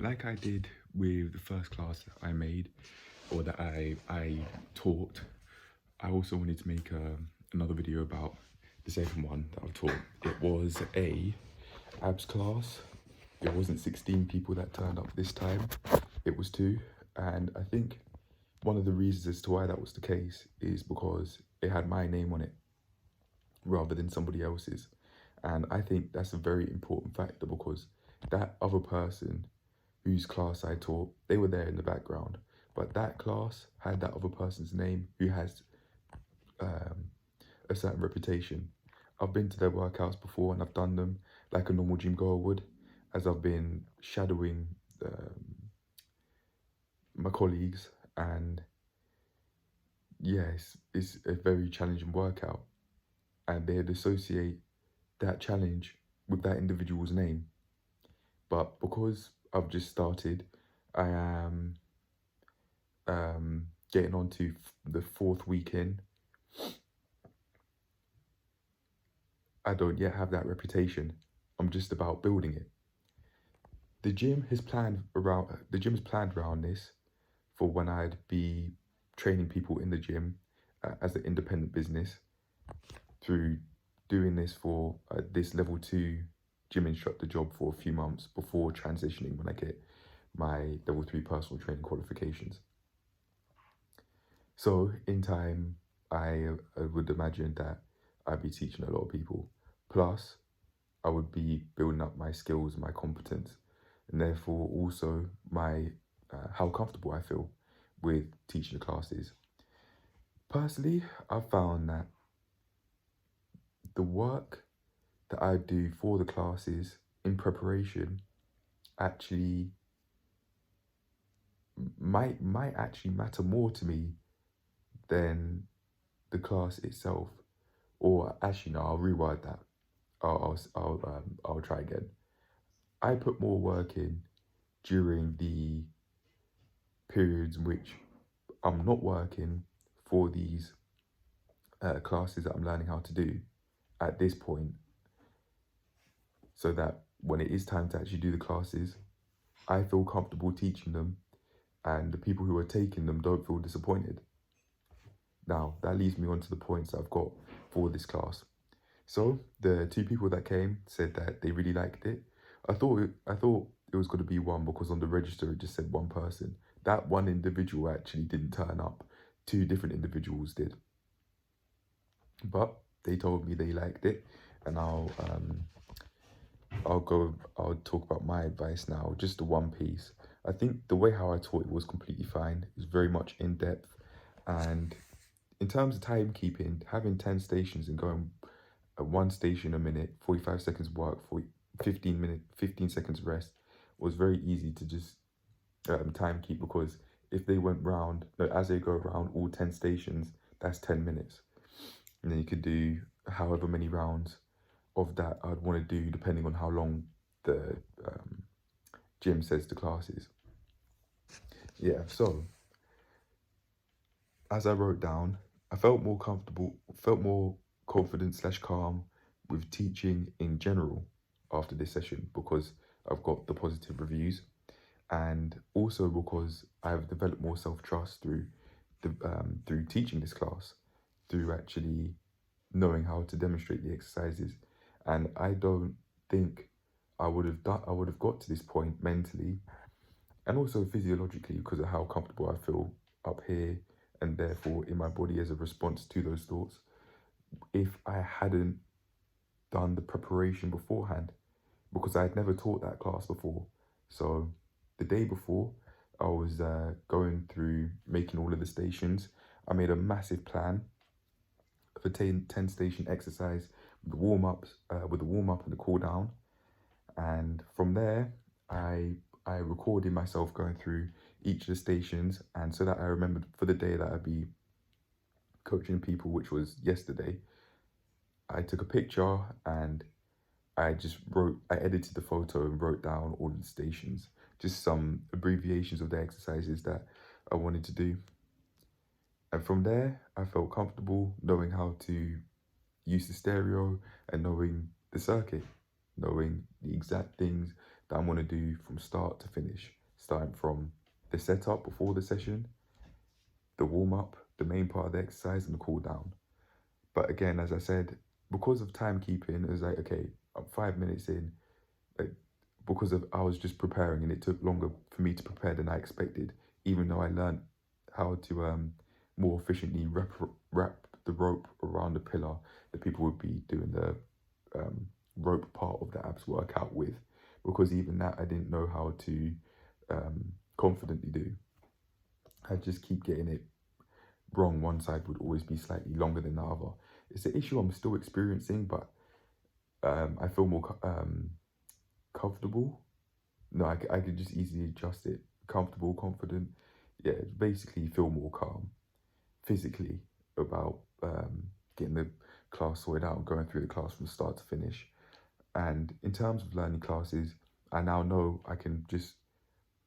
like I did with the first class that I made or that I taught, I also wanted to make another video about the second one that I've taught. It was a abs class. It wasn't 16 people that turned up this time, it was 2. And I think one of the reasons as to why that was the case is because it had my name on it rather than somebody else's. And I think that's a very important factor because that other person whose class I taught, they were there in the background. But that class had that other person's name who has a certain reputation. I've been to their workouts before and I've done them like a normal gym goer would, as I've been shadowing my colleagues, and yes, it's a very challenging workout, and they'd associate that challenge with that individual's name. But because I've just started, I am getting on to the 4th week in. I don't yet have that reputation. I'm just about building it. The gym has planned around this for when I'd be training people in the gym as an independent business through doing this for this level 2 gym instructor job for a few months before transitioning when I get my level 3 personal training qualifications. So in time, I would imagine that I'd be teaching a lot of people. Plus, I would be building up my skills, my competence, and therefore also my how comfortable I feel with teaching the classes. Personally, I've found that the work that I do for the classes in preparation actually might actually matter more to me than the class itself. Or actually, no, I'll reword that. I'll try again. I put more work in during the periods in which I'm not working for these classes that I'm learning how to do at this point, so that when it is time to actually do the classes, I feel comfortable teaching them and the people who are taking them don't feel disappointed. Now, that leads me on to the points that I've got for this class. So, the 2 people that came said that they really liked it. I thought it was going to be 1 because on the register it just said 1 person. That 1 individual actually didn't turn up. 2 different individuals did. But they told me they liked it, and I'll talk about my advice now, just the one piece. I think the way how I taught it was completely fine. It was very much in depth, and in terms of timekeeping, having 10 stations and going at 1 station a minute, 45 seconds work, 15 seconds rest, was very easy to just time keep, because if they went round, no, as they go around all 10 stations, that's 10 minutes. And then you could do however many rounds of that I'd want to do, depending on how long the gym says the class is. Yeah, so as I wrote down, I felt more confident / calm with teaching in general after this session, because I've got the positive reviews, and also because I've developed more self-trust through teaching this class, through actually knowing how to demonstrate the exercises. And I don't think I would have got to this point mentally and also physiologically, because of how comfortable I feel up here and therefore in my body as a response to those thoughts, if I hadn't done the preparation beforehand, because I had never taught that class before. So the day before, I was going through making all of the stations. I made a massive plan of a 10 station exercise with the warm up and the cool down. And from there, I recorded myself going through each of the stations, and so that I remembered for the day that I'd be coaching people, which was yesterday, I took a picture and I edited the photo and wrote down all of the stations, just some abbreviations of the exercises that I wanted to do. And from there, I felt comfortable knowing how to use the stereo and knowing the circuit, knowing the exact things that I want to do from start to finish, starting from the setup before the session, the warm up, the main part of the exercise, and the cool down. But again, as I said, because of timekeeping, it was like, okay, I'm 5 minutes in, like, because of I was just preparing and it took longer for me to prepare than I expected, even though I learned how to more efficiently wrap the rope around the pillar that people would be doing the rope part of the abs workout with, because even that I didn't know how to confidently do. I just keep getting it wrong. One side would always be slightly longer than the other. It's an issue I'm still experiencing, but I feel more comfortable. No, I could just easily adjust it. Comfortable, confident. Yeah, basically feel more calm physically about getting the class sorted out and going through the class from start to finish. And in terms of learning classes, I now know I can just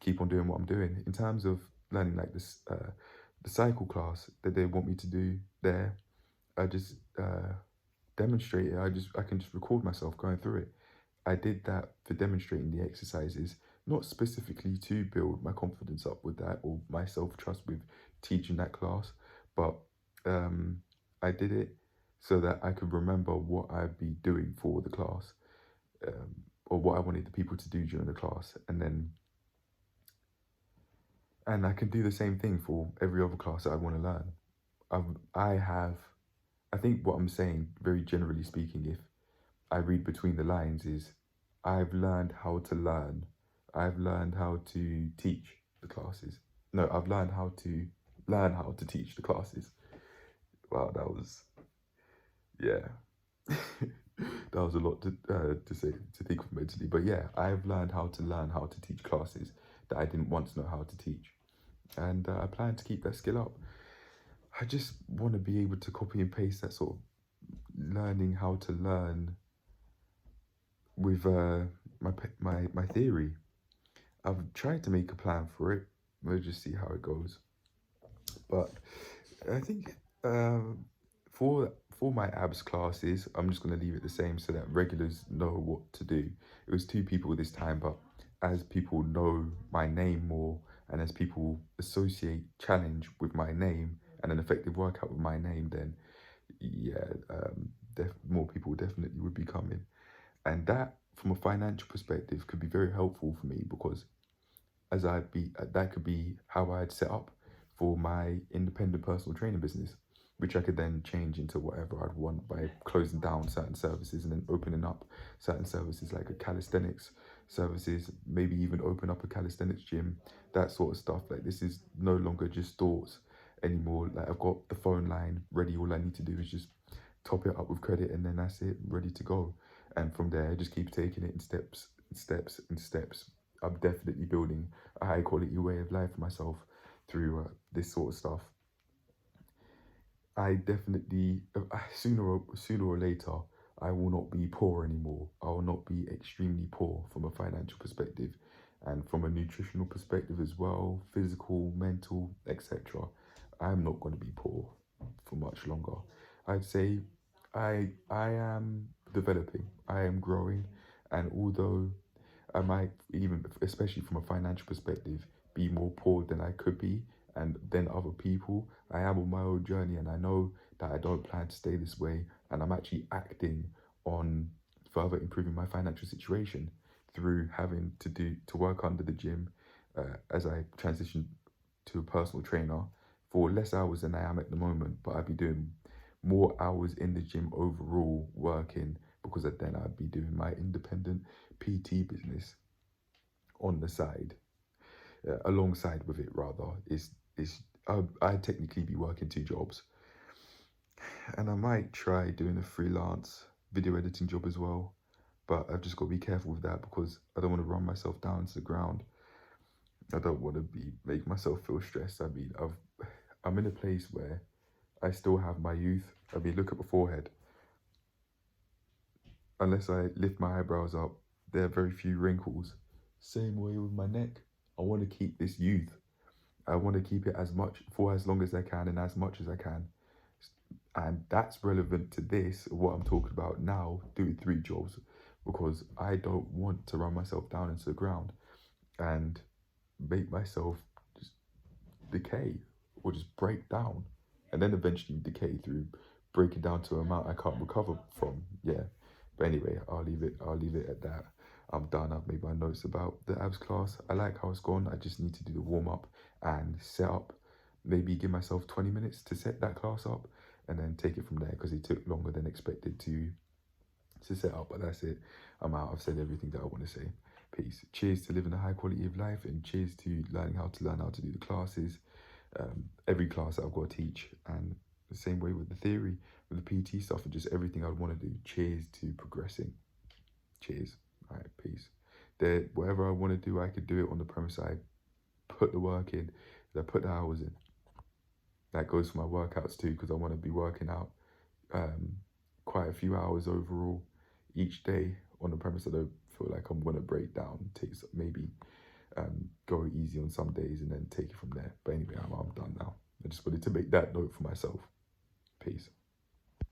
keep on doing what I'm doing. In terms of learning like this, the cycle class that they want me to do there, I just demonstrate it. I can just record myself going through it. I did that for demonstrating the exercises, not specifically to build my confidence up with that or my self trust with teaching that class, but I did it so that I could remember what I'd be doing for the class, or what I wanted the people to do during the class, and I can do the same thing for every other class that I want to learn. I have, I think what I'm saying, very generally speaking, if I read between the lines, is I've learned how to learn. I've learned how to teach the classes. No, I've learned how to learn how to teach the classes. Wow, that was, yeah. That was a lot to say, to think of mentally. But yeah, I've learned how to learn how to teach classes that I didn't once know how to teach. And I plan to keep that skill up. I just want to be able to copy and paste that sort of learning how to learn with my theory. I've tried to make a plan for it. We'll just see how it goes. But I think for my abs classes, I'm just gonna leave it the same so that regulars know what to do. It was 2 people this time, but as people know my name more, and as people associate challenge with my name and an effective workout with my name, then yeah, more people definitely would be coming. And that, from a financial perspective, could be very helpful for me, because as I'd be that could be how I'd set up for my independent personal training business, which I could then change into whatever I'd want by closing down certain services and then opening up certain services like a calisthenics services, maybe even open up a calisthenics gym, that sort of stuff. Like, this is no longer just thoughts anymore. Like, I've got the phone line ready. All I need to do is just top it up with credit, and then that's it, ready to go. And from there, I just keep taking it in steps, steps, and steps. I'm definitely building a high quality way of life for myself through this sort of stuff. I definitely sooner or later, I will not be poor anymore. I will not be extremely poor from a financial perspective, and from a nutritional perspective as well, physical, mental, etc. I'm not going to be poor for much longer. I'd say I am developing. I am growing, and although I might, even especially from a financial perspective, be more poor than I could be and than other people, I am on my own journey, and I know that I don't plan to stay this way, and I'm actually acting on further improving my financial situation through having to work under the gym, as I transition to a personal trainer for less hours than I am at the moment, but I'd be doing more hours in the gym overall working, because then I'd be doing my independent PT business on the side, alongside with it rather. I'd technically be working 2 jobs, and I might try doing a freelance video editing job as well, but I've just got to be careful with that, because I don't want to run myself down to the ground. I don't want to make myself feel stressed. I mean, I'm in a place where I still have my youth. I mean, look at my forehead. Unless I lift my eyebrows up, there are very few wrinkles. Same way with my neck. I want to keep this youth. I want to keep it as much for as long as I can and as much as I can. And that's relevant to this, what I'm talking about now, doing 3 jobs. because I don't want to run myself down into the ground and make myself just decay or just break down and then eventually decay through breaking down to an amount I can't recover from. Yeah. But anyway, I'll leave it at that. I'm done. I've made my notes about the abs class. I like how it's gone. I just need to do the warm up and set up. Maybe give myself 20 minutes to set that class up and then take it from there because it took longer than expected to set up. But that's it. I'm out. I've said everything that I want to say. Peace. Cheers to living a high quality of life and cheers to learn how to do the classes. Every class that I've got to teach, and the same way with the theory, with the PT stuff, and just everything I want to do. Cheers to progressing. Cheers. All right, peace. Whatever I want to do, I could do it on the premise I put the work in, I put the hours in. That goes for my workouts too, because I want to be working out quite a few hours overall each day on the premise I don't feel like I'm going to break down. Maybe go easy on some days and then take it from there. But anyway, I'm done now. I just wanted to make that note for myself. Peace.